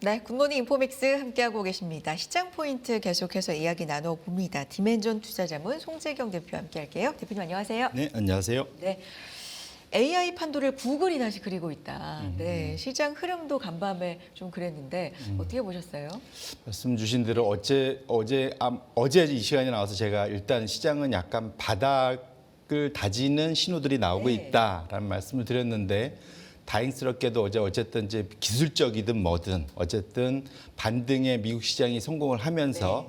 네, 굿모닝 인포믹스 함께하고 계십니다. 시장 포인트 계속해서 이야기 나눠봅니다. 디멘전 투자자문 송재경 대표 함께할게요. 대표님 안녕하세요. 네, 안녕하세요. 네, AI 판도를 구글이 다시 그리고 있다. 네, 시장 흐름도 간밤에 좀 그랬는데 어떻게 보셨어요? 말씀 주신 대로 어제 이 시간에 나와서 제가 일단 시장은 약간 바닥을 다지는 신호들이 나오고 네. 있다라는 말씀을 드렸는데 다행스럽게도 어쨌든 이제 기술적이든 뭐든 어쨌든 반등에 미국 시장이 성공을 하면서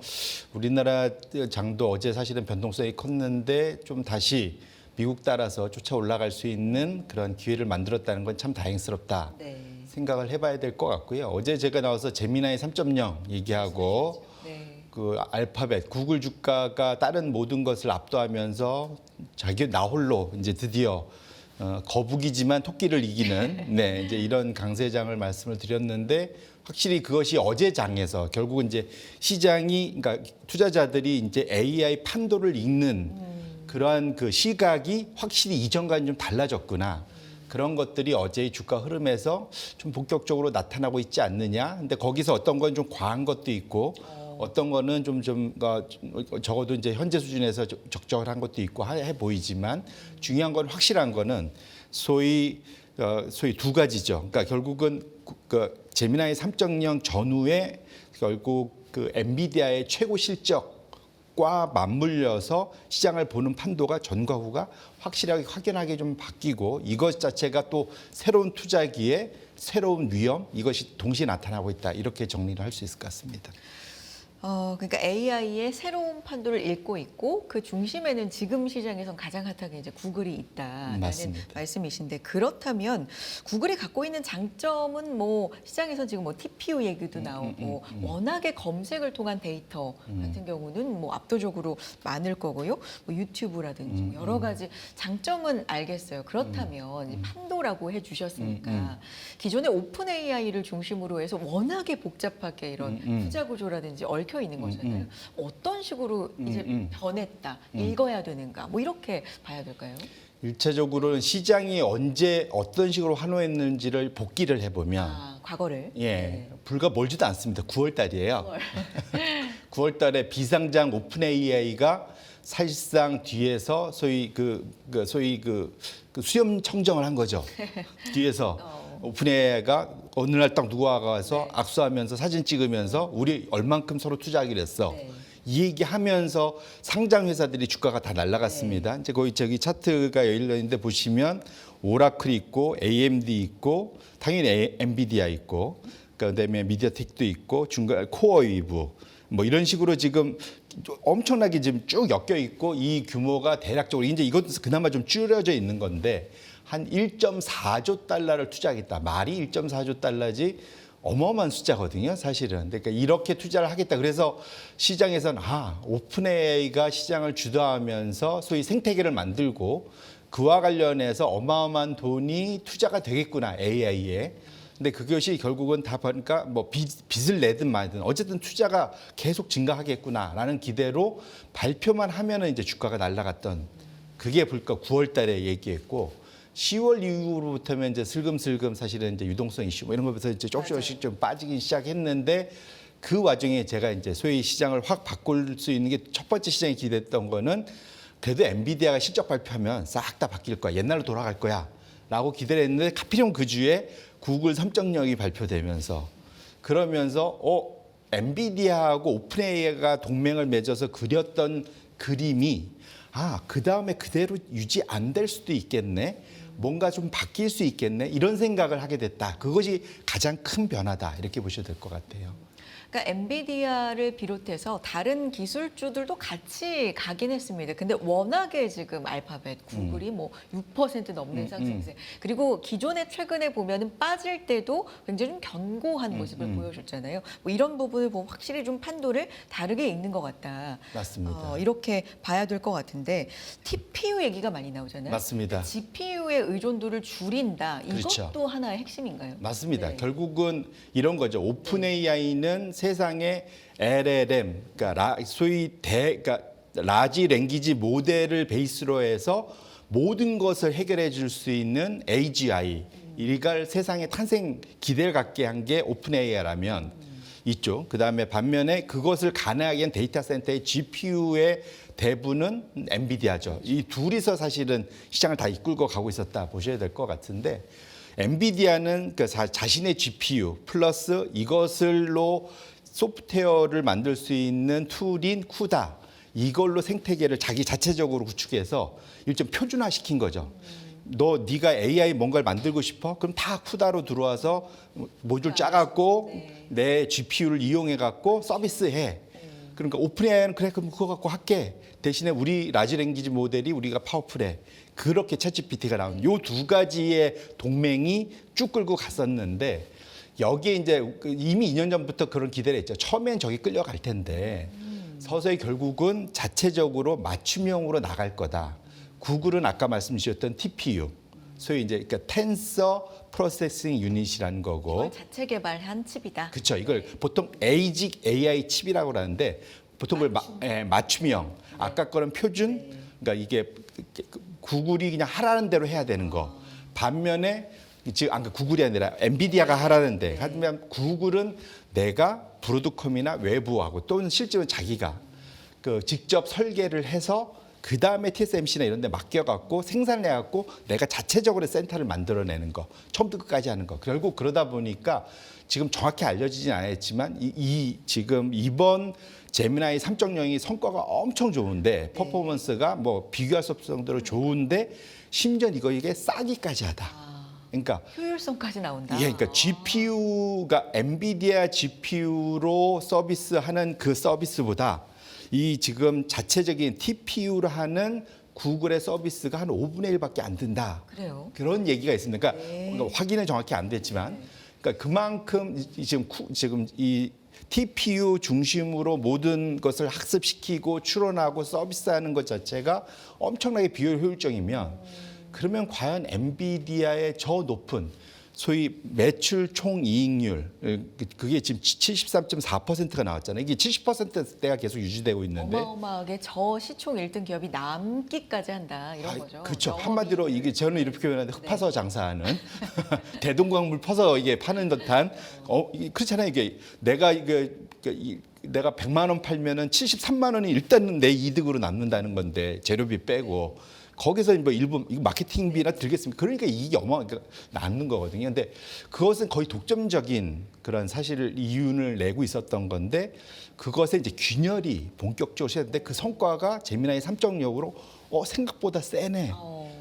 우리나라 장도 어제 사실은 변동성이 컸는데 좀 다시 미국 따라서 쫓아 올라갈 수 있는 그런 기회를 만들었다는 건 참 다행스럽다 네. 생각을 해봐야 될 것 같고요. 어제 제가 나와서 제미나이 3.0 얘기하고 네. 그 알파벳 구글 주가가 다른 모든 것을 압도하면서 자기 나 홀로 이제 드디어 거북이지만 토끼를 이기는 네 이제 이런 강세장을 말씀을 드렸는데 확실히 그것이 어제 장에서 결국은 이제 시장이 그러니까 투자자들이 이제 AI 판도를 읽는 그러한 그 시각이 확실히 이전과는 좀 달라졌구나. 그런 것들이 어제의 주가 흐름에서 좀 본격적으로 나타나고 있지 않느냐. 근데 거기서 어떤 건 좀 과한 것도 있고 어떤 거는 적어도 이제 현재 수준에서 적절한 것도 있고 해 보이지만 중요한 건 확실한 거는 소위 두 가지죠. 그러니까 결국은 그 제미나이 3.0 전후에 결국 그 엔비디아의 최고 실적과 맞물려서 시장을 보는 판도가 전과 후가 확연하게 좀 바뀌고 이것 자체가 또 새로운 투자기에 새로운 위험 이것이 동시에 나타나고 있다. 이렇게 정리를 할 수 있을 것 같습니다. 그러니까 AI의 새로운 판도를 읽고 있고 그 중심에는 지금 시장에선 가장 핫하게 이제 구글이 있다라는 맞습니다. 말씀이신데 그렇다면 구글이 갖고 있는 장점은 뭐 시장에선 지금 뭐 TPU 얘기도 나오고 워낙에 검색을 통한 데이터 같은 경우는 뭐 압도적으로 많을 거고요. 뭐 유튜브라든지 뭐 여러 가지 장점은 알겠어요. 그렇다면 이 판도라고 해주셨으니까 기존의 오픈 AI를 중심으로 해서 워낙에 복잡하게 이런 투자 구조라든지 얽혀 있는 거잖아요. 어떤 식으로 이제 변했다, 읽어야 되는가, 뭐 이렇게 봐야 될까요? 일차적으로는 시장이 언제 어떤 식으로 환호했는지를 복기를 해보면 과거를. 예, 불과 멀지도 않습니다. 9월 달이에요. 9월 달에 비상장 오픈 AI가 사실상 뒤에서 소위 그 수염 청정을 한 거죠. 뒤에서 오픈 AI가 어느 날 딱 누가 와서 악수하면서 사진 찍으면서 우리 얼만큼 서로 투자하기로 했어. 네. 이 얘기하면서 상장 회사들이 주가가 다 날아갔습니다. 이제 거기 저기 차트가 열려 있는데 보시면 오라클이 있고 AMD 있고 당연히 엔비디아 있고 그다음에 미디어텍도 있고 중간 코어웨이브 뭐 이런 식으로 지금 엄청나게 지금 쭉 엮여 있고 이 규모가 대략적으로 이제 이것도 그나마 좀 줄여져 있는 건데 한 1.4조 달러를 투자하겠다. 말이 1.4조 달러지 어마어마한 숫자거든요, 사실은. 그러니까 이렇게 투자를 하겠다. 그래서 시장에서는 오픈 AI가 시장을 주도하면서 소위 생태계를 만들고 그와 관련해서 어마어마한 돈이 투자가 되겠구나, AI에. 근데 그것이 결국은 다 보니까 뭐 빚을 내든 말든 어쨌든 투자가 계속 증가하겠구나라는 기대로 발표만 하면은 이제 주가가 날아갔던 그게 불과 9월 달에 얘기했고 10월 이후로부터면 이제 슬금슬금 사실은 이제 유동성 이슈 뭐 이런 거에서 이제 조금씩 좀 빠지기 시작했는데 그 와중에 제가 이제 소위 시장을 확 바꿀 수 있는 게 첫 번째 시장이 기대했던 거는 그래도 엔비디아가 실적 발표하면 싹 다 바뀔 거야. 옛날로 돌아갈 거야. 라고 기대를 했는데 하필이면 그 주에 구글 3.0이 발표되면서 그러면서 엔비디아하고 오픈 AI가 동맹을 맺어서 그렸던 그림이 그 다음에 그대로 유지 안 될 수도 있겠네. 뭔가 좀 바뀔 수 있겠네. 이런 생각을 하게 됐다. 그것이 가장 큰 변화다. 이렇게 보셔도 될 것 같아요. 그러니까 엔비디아를 비롯해서 다른 기술주들도 같이 가긴 했습니다. 근데 워낙에 지금 알파벳, 구글이 뭐 6% 넘는 상승세. 그리고 기존에 최근에 보면은 빠질 때도 굉장히 좀 견고한 모습을 보여줬잖아요. 뭐 이런 부분을 보면 확실히 좀 판도를 다르게 읽는 것 같다. 맞습니다. 이렇게 봐야 될 것 같은데 TPU 얘기가 많이 나오잖아요. 맞습니다. GPU의 의존도를 줄인다. 그렇죠. 이것도 하나의 핵심인가요? 맞습니다. 네. 결국은 이런 거죠. 오픈 AI는 세상에 LLM, 그러니까 소위 그러니까 라지 랭귀지 모델을 베이스로 해서 모든 것을 해결해 줄 수 있는 AGI, 일갈 세상의 탄생 기대를 갖게 한 게 오픈 AI라면 있죠. 그다음에 반면에 그것을 가능하게 한 데이터 센터의 GPU의 대부분은 엔비디아죠. 이 둘이서 사실은 시장을 다 이끌고 가고 있었다 보셔야 될 것 같은데 엔비디아는 그 자신의 GPU 플러스 이것을로 소프트웨어를 만들 수 있는 툴인 쿠다 이걸로 생태계를 자기 자체적으로 구축해서 일종 표준화시킨 거죠. 네가 AI 뭔가를 만들고 싶어? 그럼 다 쿠다로 들어와서 모듈 짜갖고 내 GPU를 이용해갖고 서비스해. 그러니까 오픈AI는 그래 그럼 그거 갖고 할게. 대신에 우리 라지 랭귀지 모델이 우리가 파워풀해. 그렇게 챗GPT가 나온 요 두 가지의 동맹이 쭉 끌고 갔었는데 여기에 이제 이미 2년 전부터 그런 기대를 했죠. 처음엔 저기 끌려갈 텐데 서서히 결국은 자체적으로 맞춤형으로 나갈 거다. 구글은 아까 말씀 주셨던 TPU, 소위 이제 그러니까 텐서 프로세싱 유닛이라는 거고. 이걸 자체 개발한 칩이다. 그렇죠. 이걸 보통 에이직 AI 칩이라고 그러는데 보통 그걸 맞춤형. 아까 거는 표준. 그러니까 이게 구글이 그냥 하라는 대로 해야 되는 거. 반면에 지금 아까 구글이 아니라 엔비디아가 하라는데 하지만 구글은 내가 브로드컴이나 외부하고 또는 실제로는 자기가 그 직접 설계를 해서 그 다음에 TSMC나 이런 데 맡겨갖고 생산을 해갖고 내가 자체적으로 센터를 만들어내는 거. 처음부터 끝까지 하는 거. 결국 그러다 보니까 지금 정확히 알려지진 않았지만 지금 이번 제미나이 3.0이 성과가 엄청 좋은데 퍼포먼스가 뭐 비교할 수 없을 정도로 좋은데 심지어 이게 싸기까지 하다. 그러니까 효율성까지 나온다. 예, 그러니까 GPU가 엔비디아 GPU로 서비스하는 그 서비스보다 이 지금 자체적인 TPU를 하는 구글의 서비스가 한 5분의 1밖에 안 든다. 그래요? 그런 얘기가 있습니다. 그러니까 확인은 정확히 안 됐지만, 그러니까 그만큼 지금 이 TPU 중심으로 모든 것을 학습시키고 추론하고 서비스하는 것 자체가 엄청나게 비효율적이면, 그러면 과연 엔비디아의 저 높은 소위 매출 총 이익률 그게 지금 73.4%가 나왔잖아요. 이게 70%대가 계속 유지되고 있는데 어마어마하게 저 시총 1등 기업이 남기까지 한다 이런 거죠. 그렇죠. 한마디로 이게 저는 이렇게 표현하는데 흙 파서 장사하는 대동강물 퍼서 이게 파는 듯한 그렇잖아요. 이게 내가 100만 원 팔면은 73만 원이 일단은 내 이득으로 남는다는 건데 재료비 빼고. 거기서 뭐 일부 마케팅비나 들겠습니까? 그러니까 이익이 어마어마하게 남는 거거든요. 근데 그것은 거의 독점적인 그런 사실 이윤을 내고 있었던 건데 그것에 이제 균열이 본격적으로 시작했는데 그 성과가 제미나이 3.0으로 생각보다 세네.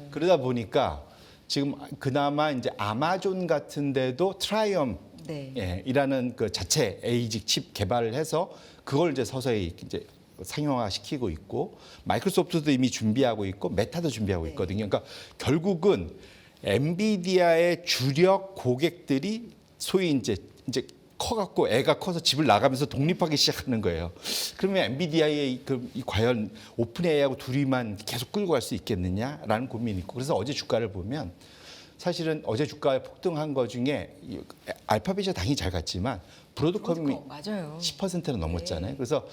그러다 보니까 지금 그나마 이제 아마존 같은 데도 트라이엄이라는 그 자체 에이직 칩 개발을 해서 그걸 이제 서서히 이제 상용화시키고 있고 마이크로소프트도 이미 준비하고 있고 메타도 준비하고 있거든요. 그러니까 결국은 엔비디아의 주력 고객들이 소위 이제 커갖고 애가 커서 집을 나가면서 독립하기 시작하는 거예요. 그러면 엔비디아의 과연 오픈 AI하고 둘이만 계속 끌고 갈 수 있겠느냐라는 고민이 있고 그래서 어제 주가를 보면 사실은 어제 주가에 폭등한 거 중에 알파벳이 당연히 잘 갔지만 브로드컴이 맞아요. 10%는 넘었잖아요. 그래서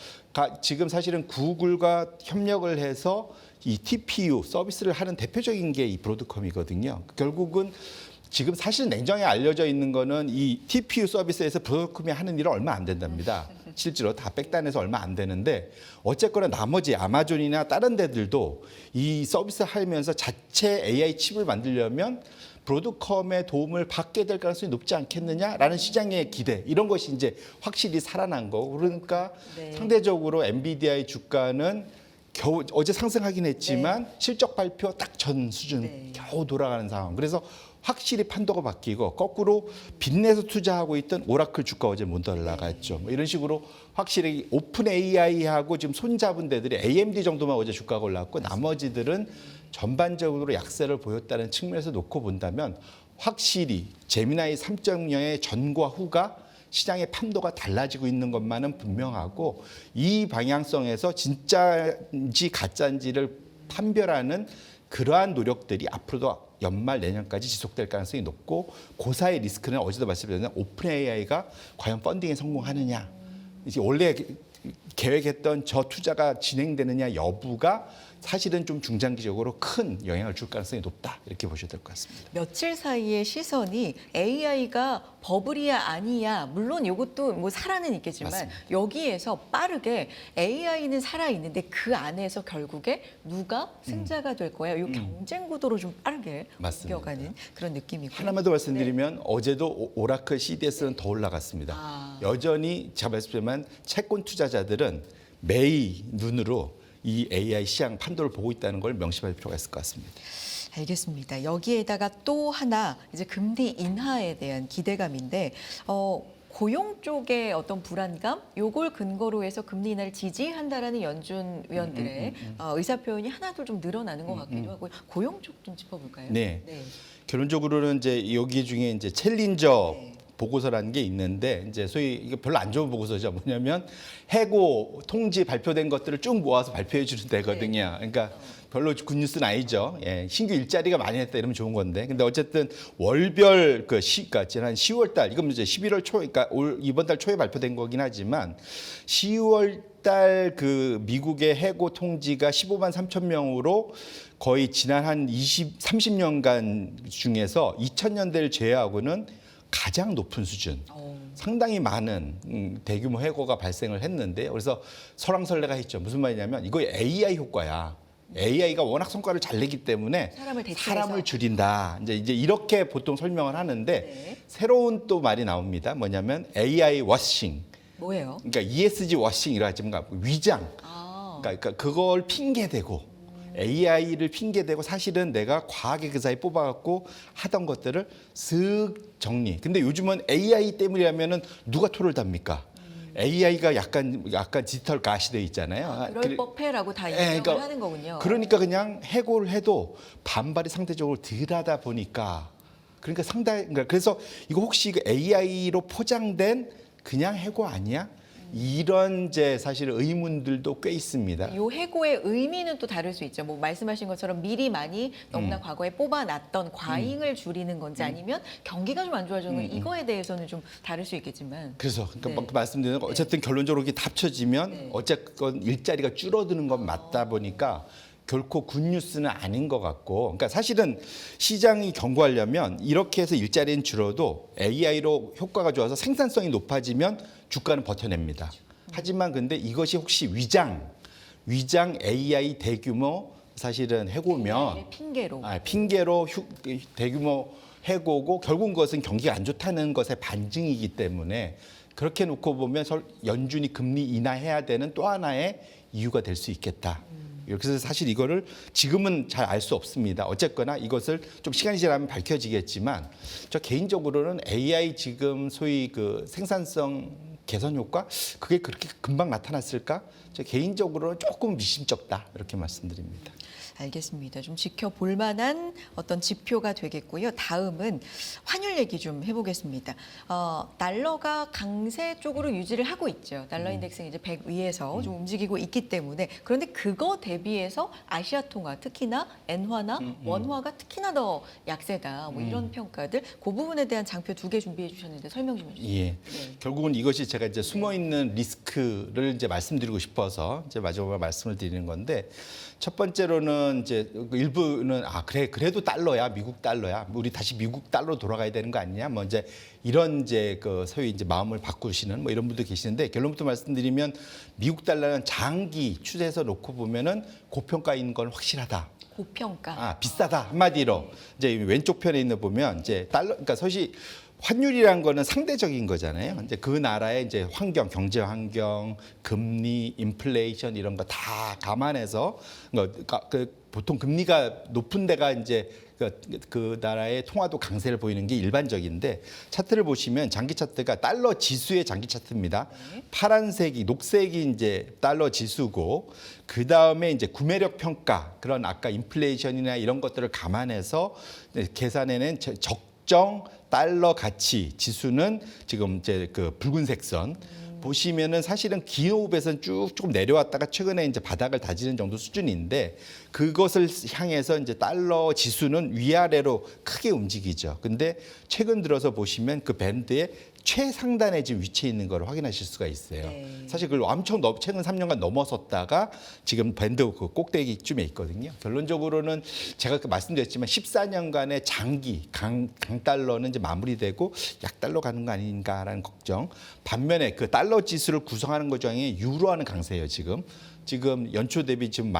지금 사실은 구글과 협력을 해서 이 TPU 서비스를 하는 대표적인 게 이 브로드컴이거든요. 결국은 지금 사실 냉정하게 알려져 있는 거는 이 TPU 서비스에서 브로드컴이 하는 일은 얼마 안 된답니다. 실제로 다 백단에서 얼마 안 되는데 어쨌거나 나머지 아마존이나 다른 데들도 이 서비스 하면서 자체 AI 칩을 만들려면 브로드컴의 도움을 받게 될 가능성이 높지 않겠느냐라는 시장의 기대 이런 것이 이제 확실히 살아난 거고 그러니까 상대적으로 엔비디아의 주가는 겨우 어제 상승하긴 했지만 실적 발표 딱 전 수준 겨우 돌아가는 상황. 그래서 확실히 판도가 바뀌고 거꾸로 빚내서 투자하고 있던 오라클 주가 어제 못 올라갔죠. 뭐 이런 식으로 확실히 오픈 AI하고 지금 손잡은 데들이 AMD 정도만 어제 주가가 올랐고 나머지들은 전반적으로 약세를 보였다는 측면에서 놓고 본다면 확실히 제미나이 3.0의 전과 후가 시장의 판도가 달라지고 있는 것만은 분명하고 이 방향성에서 진짜인지 가짜인지를 판별하는 그러한 노력들이 앞으로도 연말 내년까지 지속될 가능성이 높고 고사의 리스크는 어제도 말씀드렸지만 오픈 AI가 과연 펀딩에 성공하느냐 이제 원래 계획했던 저 투자가 진행되느냐 여부가 사실은 좀 중장기적으로 큰 영향을 줄 가능성이 높다 이렇게 보셔야 될 것 같습니다. 며칠 사이의 시선이 AI가 버블이야 아니야 물론 이것도 뭐 살아는 있겠지만 맞습니다. 여기에서 빠르게 AI는 살아 있는데 그 안에서 결국에 누가 승자가 될 거야 이 경쟁 구도로 좀 빠르게 맞습니다. 옮겨가는 그런 느낌이고요. 하나만 더 말씀드리면 어제도 오라클 CDS는 더 올라갔습니다. 아. 여전히 제가 말씀드리면 채권 투자자들은 매의 눈으로 이 AI 시장 판도를 보고 있다는 걸 명심할 필요가 있을 것 같습니다. 알겠습니다. 여기에다가 또 하나 이제 금리 인하에 대한 기대감인데 고용 쪽의 어떤 불안감, 요걸 근거로 해서 금리 인하를 지지한다라는 연준 위원들의 의사 표현이 하나둘 좀 늘어나는 것 같기도 하고 고용 쪽 좀 짚어볼까요? 네. 결론적으로는 이제 여기 중에 이제 챌린저 네. 보고서라는 게 있는데 이제 소위 이게 별로 안 좋은 보고서죠. 뭐냐면 해고 통지 발표된 것들을 쭉 모아서 발표해 주는 데거든요. 그러니까 별로 굿뉴스는 아니죠. 예, 신규 일자리가 많이 했다 이러면 좋은 건데. 근데 어쨌든 월별 그러니까 지난 10월 달 이건 이제 11월 초 그러니까 이번 달 초에 발표된 거긴 하지만 10월 달 그 미국의 해고 통지가 15만 3천 명으로 거의 지난 한 30년간 중에서 2000년대를 제외하고는 가장 높은 수준. 상당히 많은 대규모 해고가 발생을 했는데 그래서 설왕설래가 했죠. 무슨 말이냐면 이거 AI 효과야. AI가 워낙 성과를 잘 내기 때문에 사람을 대체해서. 사람을 줄인다. 이제 이렇게 보통 설명을 하는데 네. 새로운 또 말이 나옵니다. 뭐냐면 AI 워싱. 뭐예요? 그러니까 ESG 워싱이라 하지만 위장. 아, 그러니까 그걸 핑계대고 AI를 핑계대고 사실은 내가 과학의 그 사이 뽑아갖고 하던 것들을 쓱 정리. 근데 요즘은 AI 때문이라면은 누가 토를 답니까? AI가 약간 디지털 가시돼 있잖아요. 그럴 법해라고 다 인정을 하는 거군요. 그러니까 그냥 해고를 해도 반발이 상대적으로 덜하다 보니까 그러니까 그래서 이거 혹시 이거 AI로 포장된 그냥 해고 아니야? 이런 이제 사실 의문들도 꽤 있습니다. 요 해고의 의미는 또 다를 수 있죠. 뭐 말씀하신 것처럼 미리 많이 너무나 과거에 뽑아놨던 과잉을 줄이는 건지 아니면 경기가 좀 안 좋아지는 건 이거에 대해서는 좀 다를 수 있겠지만. 그래서 그러니까 네. 막 말씀드리는 거 어쨌든 결론적으로 이게 다 합쳐지면 네. 어쨌건 일자리가 줄어드는 건 맞다 보니까 결코 굿뉴스는 아닌 것 같고 그러니까 사실은 시장이 경고하려면 이렇게 해서 일자리는 줄어도 AI로 효과가 좋아서 생산성이 높아지면 주가는 버텨냅니다. 하지만 근데 이것이 혹시 위장 AI 대규모 사실은 해고면 AI의 핑계로. 핑계로 대규모 해고고 결국은 그것은 경기가 안 좋다는 것의 반증이기 때문에 그렇게 놓고 보면 연준이 금리 인하해야 되는 또 하나의 이유가 될 수 있겠다. 그래서 사실 이거를 지금은 잘 알 수 없습니다. 어쨌거나 이것을 좀 시간이 지나면 밝혀지겠지만 저 개인적으로는 AI 지금 소위 그 생산성 개선 효과 그게 그렇게 금방 나타났을까? 저 개인적으로는 조금 미심쩍다 이렇게 말씀드립니다. 알겠습니다. 좀 지켜볼 만한 어떤 지표가 되겠고요. 다음은 환율 얘기 좀 해보겠습니다. 달러가 강세 쪽으로 유지를 하고 있죠. 달러 인덱스는 이제 100 위에서 좀 움직이고 있기 때문에 그런데 그거 대비해서 아시아 통화 특히나 엔화나 원화가 특히나 더 약세다. 뭐 이런 평가들 그 부분에 대한 장표 2개 준비해 주셨는데 설명 좀 해주세요. 예. 네. 결국은 이것이 제가 이제 숨어 있는 리스크를 이제 말씀드리고 싶어서 이제 마지막으로 말씀을 드리는 건데 첫 번째로는 이제 일부는 그래도 달러야 미국 달러야 우리 다시 미국 달러로 돌아가야 되는 거 아니냐 뭐 이제 이런 이제 그 소위 이제 마음을 바꾸시는 뭐 이런 분도 계시는데 결론부터 말씀드리면 미국 달러는 장기 추세에서 놓고 보면은 고평가인 건 확실하다. 고평가. 비싸다 한마디로 이제 왼쪽 편에 있는 보면 이제 달러 그러니까 사실 환율이란 거는 상대적인 거잖아요. 이제 그 나라의 이제 환경, 경제 환경, 금리, 인플레이션 이런 거 다 감안해서 보통 금리가 높은 데가 이제 그 나라의 통화도 강세를 보이는 게 일반적인데 차트를 보시면 장기 차트가 달러 지수의 장기 차트입니다. 파란색이 녹색이 이제 달러 지수고 그 다음에 이제 구매력 평가 그런 아까 인플레이션이나 이런 것들을 감안해서 계산해낸 적정 달러 가치 지수는 지금 이제 그 붉은색 선 보시면은 사실은 기호흡에서는 쭉 조금 내려왔다가 최근에 이제 바닥을 다지는 정도 수준인데 그것을 향해서 이제 달러 지수는 위아래로 크게 움직이죠. 근데 최근 들어서 보시면 그 밴드의 최상단에 지금 위치해 있는 걸 확인하실 수가 있어요. 네. 사실 그걸 엄청 최근 3년간 넘어섰다가 지금 밴드 그 꼭대기쯤에 있거든요. 결론적으로는 제가 말씀드렸지만 14년간의 장기 강달러는 이제 마무리되고 약달러 가는 거 아닌가라는 걱정. 반면에 그 달러 지수를 구성하는 것 중에 유로화는 강세예요. 지금 연초 대비 지금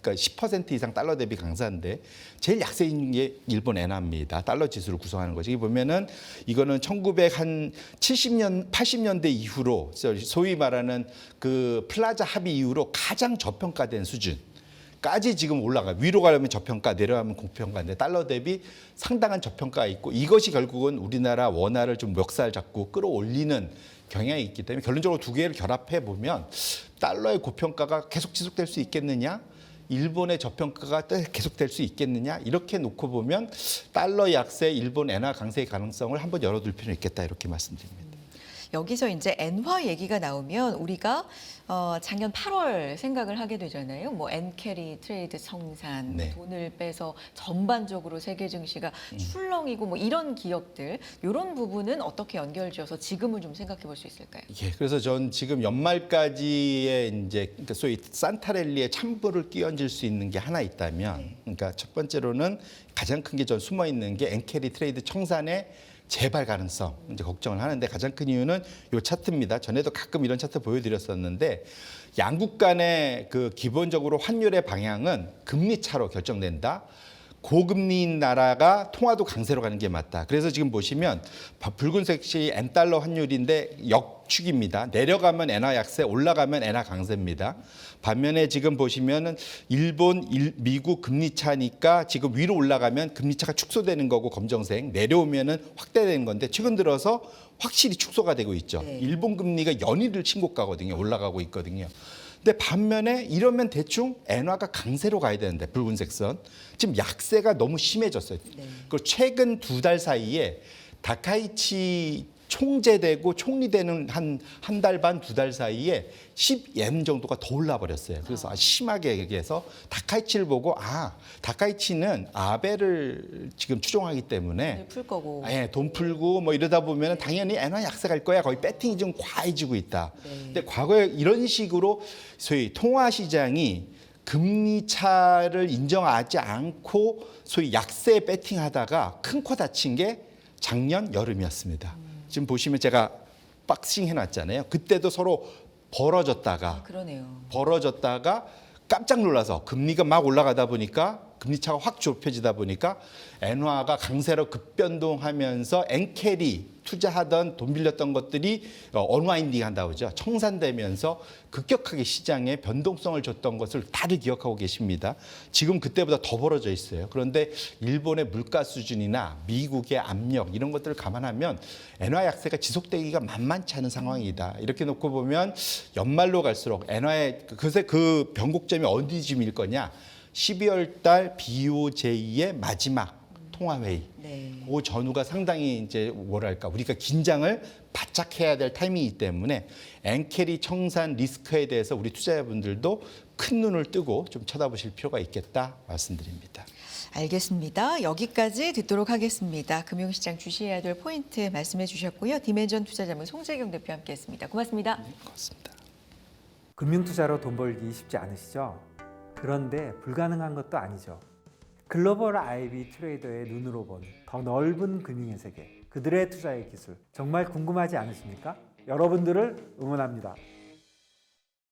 그러니까 10% 이상 달러 대비 강세인데 제일 약세인 게 일본 엔화입니다. 달러 지수를 구성하는 거죠. 여기 보면은 이거는 1970년, 80년대 이후로 소위 말하는 그 플라자 합의 이후로 가장 저평가된 수준까지 지금 올라가. 위로 가려면 저평가, 내려가면 고평가인데 달러 대비 상당한 저평가가 있고 이것이 결국은 우리나라 원화를 좀 멱살 잡고 끌어올리는 경향이 있기 때문에 결론적으로 두 개를 결합해 보면 달러의 고평가가 계속 지속될 수 있겠느냐? 일본의 저평가가 계속될 수 있겠느냐 이렇게 놓고 보면 달러 약세, 일본 엔화 강세의 가능성을 한번 열어둘 필요는 있겠다 이렇게 말씀드립니다. 여기서 이제 엔화 얘기가 나오면 우리가 작년 8월 생각을 하게 되잖아요. 뭐 엔캐리 트레이드 성산, 네. 돈을 빼서 전반적으로 세계 증시가 출렁이고 뭐 이런 기업들 이런 부분은 어떻게 연결지어서 지금을 좀 생각해 볼 수 있을까요? 예, 그래서 전 지금 연말까지의 이제 그러니까 소위 산타랠리에 찬불을 끼얹을 수 있는 게 하나 있다면, 그러니까 첫 번째로는 가장 큰 게 전 숨어 있는 게 엔캐리 트레이드 청산의 재발 가능성 이제 걱정을 하는데 가장 큰 이유는 이 차트입니다. 전에도 가끔 이런 차트 보여드렸었는데 양국 간의 그 기본적으로 환율의 방향은 금리 차로 결정된다. 고금리인 나라가 통화도 강세로 가는 게 맞다. 그래서 지금 보시면 붉은색이 엔달러 환율인데 역축입니다. 내려가면 엔화 약세, 올라가면 엔화 강세입니다. 반면에 지금 보시면은 일본, 미국 금리 차니까 지금 위로 올라가면 금리 차가 축소되는 거고 검정색, 내려오면은 확대되는 건데 최근 들어서 확실히 축소가 되고 있죠. 네. 일본 금리가 연일을 신고가거든요. 올라가고 있거든요. 근데 반면에 이러면 대충 엔화가 강세로 가야 되는데 붉은색 선 지금 약세가 너무 심해졌어요. 네. 그 최근 2달 사이에 다카이치 총재되고 총리되는 한 달 반, 2달 사이에 10엔 정도가 더 올라 버렸어요. 그래서 심하게 얘기해서 다카이치를 보고 다카이치는 아베를 지금 추종하기 때문에 풀 거고. 예, 돈 풀고 뭐 이러다 보면 당연히 엔화 약세 갈 거야. 거의 배팅이 좀 과해지고 있다. 네. 근데 과거에 이런 식으로 소위 통화 시장이 금리 차를 인정하지 않고 소위 약세 배팅하다가 큰 코 다친 게 작년 여름이었습니다. 지금 보시면 제가 박싱 해놨잖아요. 그때도 서로 벌어졌다가 깜짝 놀라서 금리가 막 올라가다 보니까 금리 차가 확 좁혀지다 보니까 엔화가 강세로 급변동하면서 엔캐리 투자하던 돈 빌렸던 것들이 언와인딩 한다고 하죠. 청산되면서 급격하게 시장에 변동성을 줬던 것을 다들 기억하고 계십니다. 지금 그때보다 더 벌어져 있어요. 그런데 일본의 물가 수준이나 미국의 압력 이런 것들을 감안하면 엔화 약세가 지속되기가 만만치 않은 상황이다. 이렇게 놓고 보면 연말로 갈수록 엔화의 그 변곡점이 어디쯤일 거냐. 12월 달 BOJ의 마지막 통화회의. 네. 그 전후가 상당히 이제 뭐랄까 우리가 긴장을 바짝 해야 될 타이밍이기 때문에 엔캐리 청산 리스크에 대해서 우리 투자자분들도 큰 눈을 뜨고 좀 쳐다보실 필요가 있겠다 말씀드립니다. 알겠습니다. 여기까지 듣도록 하겠습니다. 금융시장 주시해야 될 포인트 말씀해 주셨고요. 디멘전 투자자문 송재경 대표 함께했습니다. 고맙습니다. 고맙습니다. 금융투자로 돈 벌기 쉽지 않으시죠? 그런데 불가능한 것도 아니죠. 글로벌 IB 트레이더의 눈으로 본 더 넓은 금융의 세계, 그들의 투자의 기술 정말 궁금하지 않으십니까? 여러분들을 응원합니다.